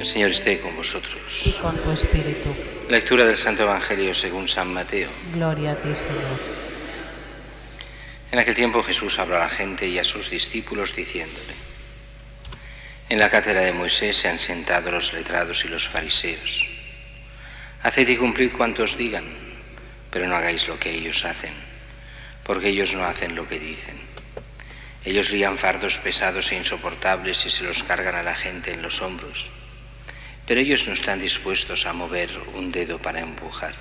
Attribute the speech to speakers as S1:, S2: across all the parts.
S1: El Señor esté con
S2: y
S1: vosotros.
S2: con tu espíritu.
S1: Lectura del Santo Evangelio según San Mateo.
S2: Gloria a ti, Señor.
S1: En aquel tiempo Jesús habló a la gente y a sus discípulos diciéndole: en la cátedra de Moisés se han sentado los letrados y los fariseos. Haced y cumplid cuanto os digan, pero no hagáis lo que ellos hacen, porque ellos no hacen lo que dicen. Ellos lían fardos pesados e insoportables y se los cargan a la gente en los hombros, pero ellos no están dispuestos a mover un dedo para empujar.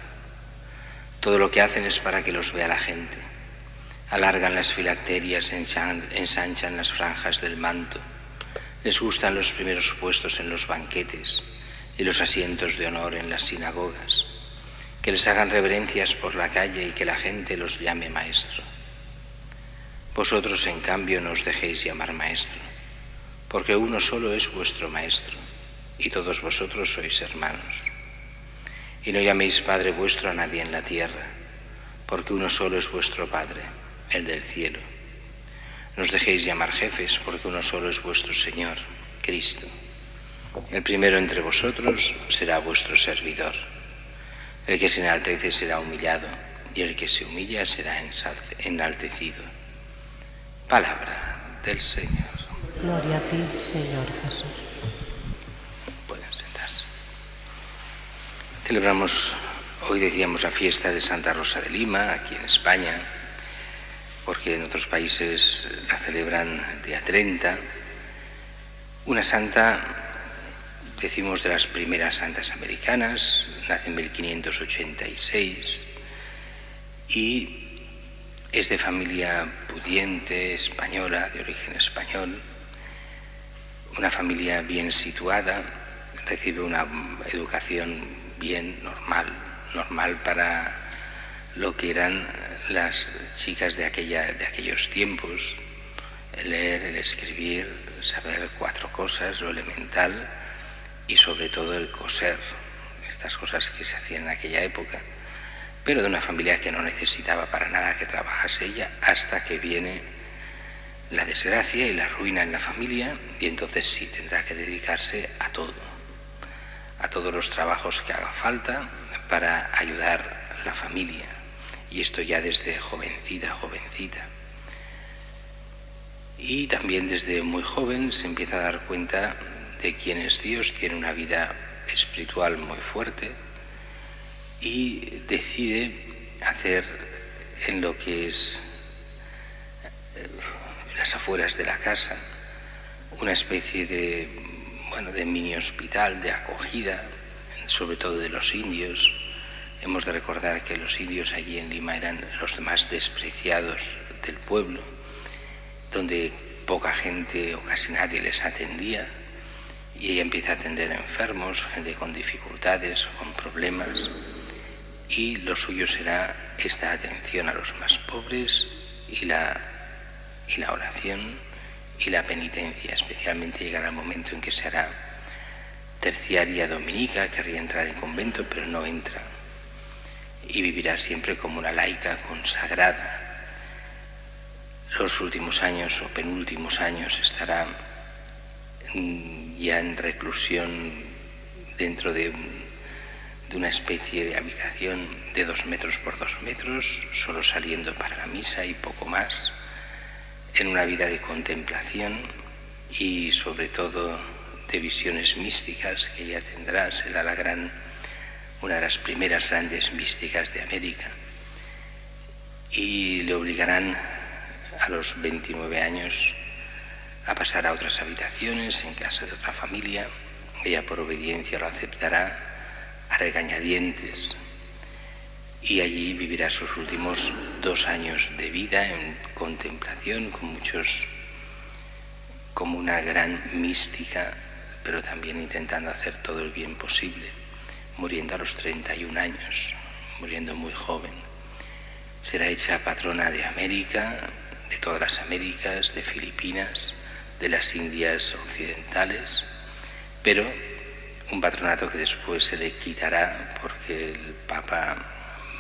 S1: Todo lo que hacen es para que los vea la gente. Alargan las filacterias, ensanchan las franjas del manto. Les gustan los primeros puestos en los banquetes y los asientos de honor en las sinagogas. Que les hagan reverencias por la calle y que la gente los llame maestro. Vosotros, en cambio, no os dejéis llamar maestro, porque uno solo es vuestro maestro, y todos vosotros sois hermanos. Y no llaméis Padre vuestro a nadie en la tierra, porque uno solo es vuestro Padre, el del cielo. No os dejéis llamar jefes, porque uno solo es vuestro Señor, Cristo. El primero entre vosotros será vuestro servidor. El que se enaltece será humillado, y el que se humilla será enaltecido. Palabra del Señor.
S2: Gloria a ti, Señor Jesús.
S1: Pueden sentarse. Celebramos, hoy decíamos, la fiesta de Santa Rosa de Lima, aquí en España, porque en otros países la celebran el día 30. Una santa, decimos, de las primeras santas americanas, nace en 1586 y es de familia pudiente, española, de origen español, una familia bien situada, recibe una educación bien normal para lo que eran las chicas de aquellos tiempos, el leer, el escribir, saber 4 cosas, lo elemental, y sobre todo el coser, estas cosas que se hacían en aquella época, pero de una familia que no necesitaba para nada que trabajase ella, hasta que viene la desgracia y la ruina en la familia, y entonces sí tendrá que dedicarse a todos los trabajos que haga falta para ayudar a la familia, y esto ya desde jovencita. Y también desde muy joven se empieza a dar cuenta de quién es Dios, tiene una vida espiritual muy fuerte y decide hacer en lo que es las afueras de la casa una especie de mini hospital, de acogida, sobre todo de los indios. Hemos de recordar que los indios allí en Lima eran los más despreciados del pueblo, donde poca gente o casi nadie les atendía, y ella empieza a atender enfermos, gente con dificultades, con problemas, y lo suyo será esta atención a los más pobres y la oración y la penitencia. Especialmente llegará el momento en que se hará terciaria dominica, querría entrar en convento, pero no entra, y vivirá siempre como una laica consagrada. Los últimos años o penúltimos años estará ya en reclusión dentro de una especie de habitación de 2 metros por 2 metros, solo saliendo para la misa y poco más, en una vida de contemplación y sobre todo de visiones místicas que ella tendrá. Será una de las primeras grandes místicas de América, y le obligarán a los 29 años a pasar a otras habitaciones en casa de otra familia. Ella por obediencia lo aceptará a regañadientes, y allí vivirá sus últimos 2 años de vida en contemplación, como una gran mística, pero también intentando hacer todo el bien posible, muriendo a los 31 años, muriendo muy joven. Será hecha patrona de América, de todas las Américas, de Filipinas, de las Indias occidentales, pero un patronato que después se le quitará porque el Papa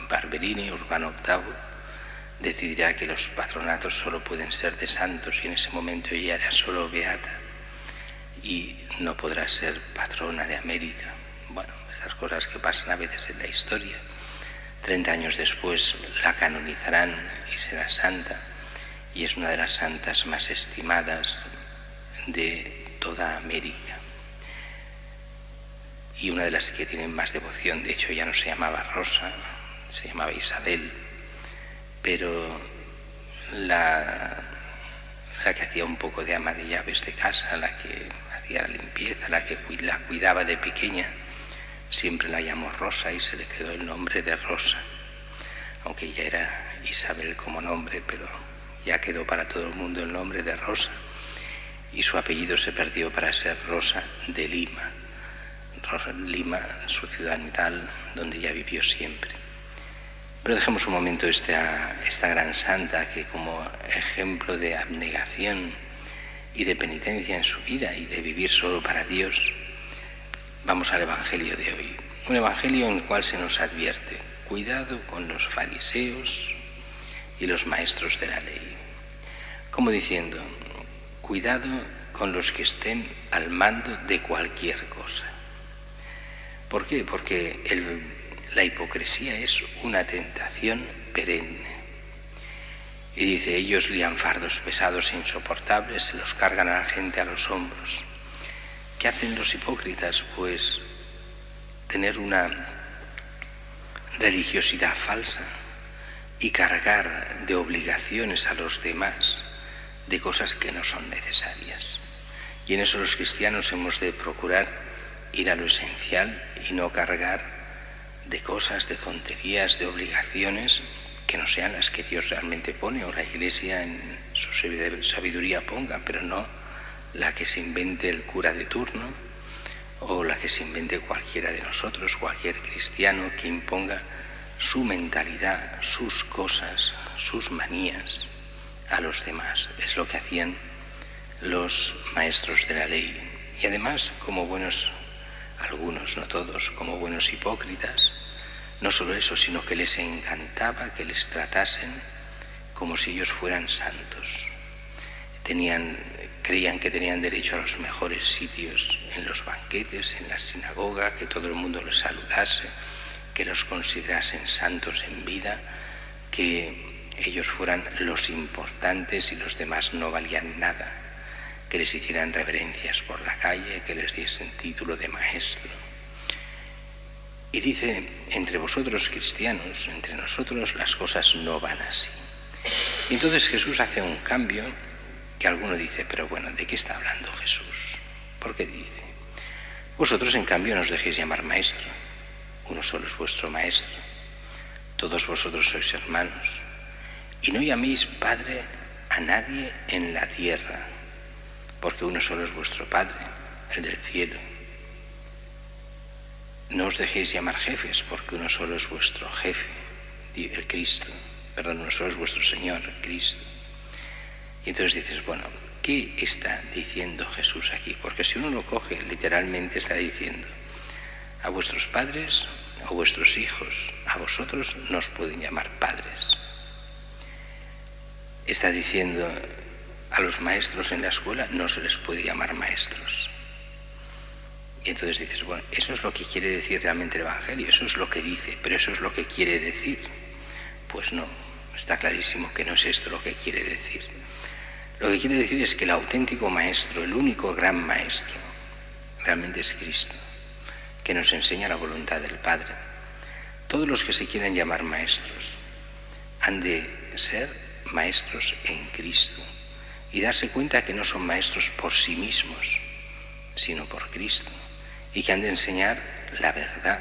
S1: Barberini, Urbano VIII, decidirá que los patronatos solo pueden ser de santos, y en ese momento ella era solo beata, y no podrá ser patrona de América. Bueno, estas cosas que pasan a veces en la historia. 30 años después la canonizarán y será santa, y es una de las santas más estimadas de toda América. Y una de las que tienen más devoción. De hecho, ya no se llamaba Rosa, se llamaba Isabel, pero la que hacía un poco de ama de llaves de casa, la que hacía la limpieza, la que la cuidaba de pequeña, siempre la llamó Rosa y se le quedó el nombre de Rosa, aunque ya era Isabel como nombre, pero ya quedó para todo el mundo el nombre de Rosa, y su apellido se perdió para ser Rosa de Lima. Rosa de Lima, su ciudad natal, donde ya vivió siempre. Pero dejemos un momento esta gran santa que, como ejemplo de abnegación y de penitencia en su vida y de vivir solo para Dios, vamos al Evangelio de hoy. Un Evangelio en el cual se nos advierte: cuidado con los fariseos y los maestros de la ley. Como diciendo, cuidado con los que estén al mando de cualquier cosa. ¿Por qué? Porque la hipocresía es una tentación perenne. Y dice, ellos lían fardos pesados e insoportables, se los cargan a la gente a los hombros. ¿Qué hacen los hipócritas? Pues tener una religiosidad falsa y cargar de obligaciones a los demás de cosas que no son necesarias. Y en eso los cristianos hemos de procurar ir a lo esencial y no cargar de cosas, de tonterías, de obligaciones que no sean las que Dios realmente pone o la Iglesia en su sabiduría ponga, pero no la que se invente el cura de turno o la que se invente cualquiera de nosotros, cualquier cristiano que imponga su mentalidad, sus cosas, sus manías a los demás. Es lo que hacían los maestros de la ley. Y además, como buenos, algunos, no todos, como buenos hipócritas, no solo eso, sino que les encantaba que les tratasen como si ellos fueran santos. Creían que tenían derecho a los mejores sitios en los banquetes, en la sinagoga, que todo el mundo les saludase, que los considerasen santos en vida, que ellos fueran los importantes y los demás no valían nada, que les hicieran reverencias por la calle, que les diesen título de maestro. Y dice, entre vosotros cristianos, entre nosotros las cosas no van así. Y entonces Jesús hace un cambio que alguno dice, pero bueno, ¿de qué está hablando Jesús? ¿Por qué dice? Vosotros en cambio no os dejéis llamar maestro, uno solo es vuestro maestro, todos vosotros sois hermanos, y no llaméis Padre a nadie en la tierra, porque uno solo es vuestro Padre, el del cielo. No os dejéis llamar jefes, porque uno solo es vuestro jefe, el Cristo. Uno solo es vuestro Señor, Cristo. Y entonces dices, bueno, ¿qué está diciendo Jesús aquí? Porque si uno lo coge, literalmente está diciendo, a vuestros padres o vuestros hijos, a vosotros no os pueden llamar padres. Está diciendo, a los maestros en la escuela no se les puede llamar maestros. Y entonces dices, bueno, eso es lo que quiere decir realmente el Evangelio, eso es lo que dice, pero eso es lo que quiere decir. Pues no, está clarísimo que no es esto lo que quiere decir. Lo que quiere decir es que el auténtico maestro, el único gran maestro, realmente es Cristo, que nos enseña la voluntad del Padre. Todos los que se quieran llamar maestros han de ser maestros en Cristo y darse cuenta que no son maestros por sí mismos, sino por Cristo, y que han de enseñar la verdad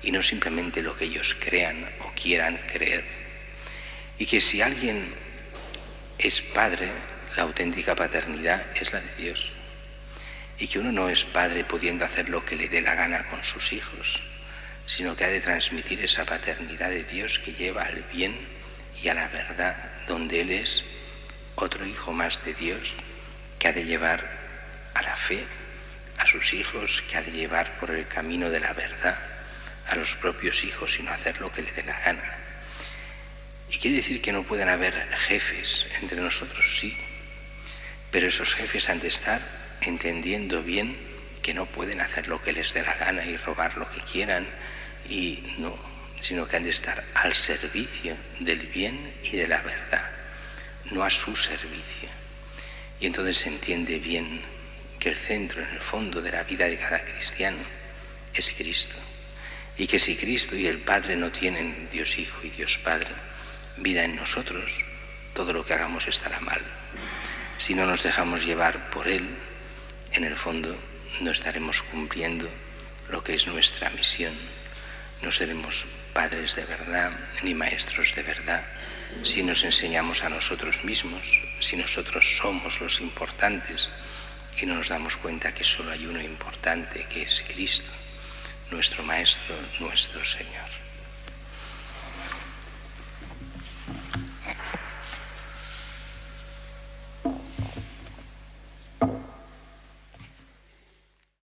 S1: y no simplemente lo que ellos crean o quieran creer. Y que si alguien es padre, la auténtica paternidad es la de Dios. Y que uno no es padre pudiendo hacer lo que le dé la gana con sus hijos, sino que ha de transmitir esa paternidad de Dios que lleva al bien y a la verdad, donde Él es otro hijo más de Dios, que ha de llevar a la fe a sus hijos, que ha de llevar por el camino de la verdad a los propios hijos y no hacer lo que le dé la gana. Y quiere decir que no pueden haber jefes entre nosotros, sí, pero esos jefes han de estar entendiendo bien que no pueden hacer lo que les dé la gana y robar lo que quieran, y no, sino que han de estar al servicio del bien y de la verdad, no a su servicio. Y entonces se entiende bien que el centro, en el fondo de la vida de cada cristiano es Cristo, y que si Cristo y el Padre no tienen, Dios Hijo y Dios Padre, vida en nosotros, todo lo que hagamos estará mal. Si no nos dejamos llevar por Él, en el fondo no estaremos cumpliendo lo que es nuestra misión. No seremos padres de verdad ni maestros de verdad si nos enseñamos a nosotros mismos, si nosotros somos los importantes y no nos damos cuenta que solo hay uno importante, que es Cristo, nuestro Maestro, nuestro Señor.